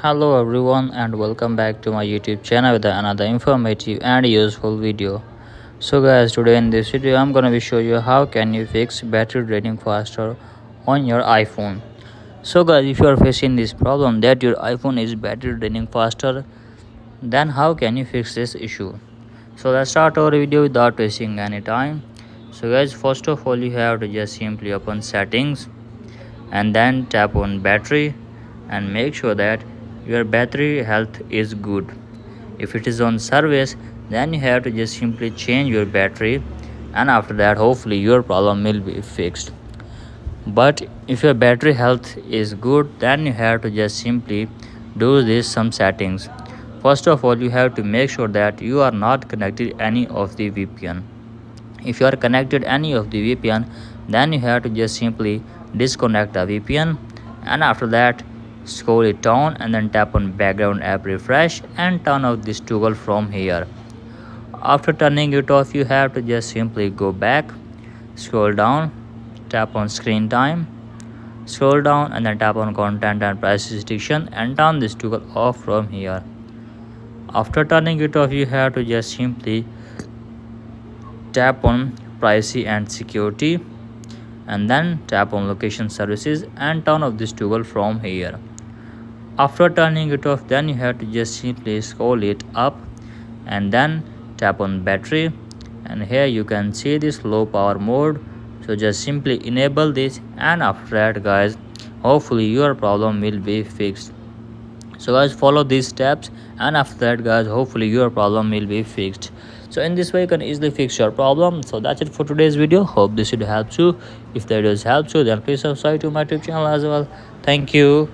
Hello everyone and welcome back to my YouTube channel with another informative and useful video. So guys, today in this video I'm gonna be show you how can you fix battery draining faster on your iPhone. So guys, if you are facing this problem that your iPhone is battery draining faster, then how can you fix this issue? So let's start our video without wasting any time. So guys, first of all you have to just simply open settings and then tap on battery and make sure that your battery health is good. If it is on service, then you have to just simply change your battery, and after that hopefully your problem will be fixed. But if your battery health is good, then you have to just simply do this some settings. First of all, you have to make sure that you are not connected any of the VPN. If you are connected any of the VPN, then you have to just simply disconnect the VPN, and after that scroll it down and then tap on background app refresh and turn off this toggle from here. After turning it off, you have to just simply go back, scroll down, tap on screen time, scroll down and then tap on content and privacy restriction and turn this toggle off from here. After turning it off, you have to just simply tap on privacy and security and then tap on location services and turn off this toggle from here. After turning it off, then you have to just simply scroll it up and then tap on battery, and here you can see this low power mode. So just simply enable this, and after that guys, hopefully your problem will be fixed. So guys, follow these steps, and after that guys, hopefully your problem will be fixed. So in this way you can easily fix your problem. So that's it for today's video. Hope this video helps you. If the video helps you, then please subscribe to my YouTube channel as well. Thank you.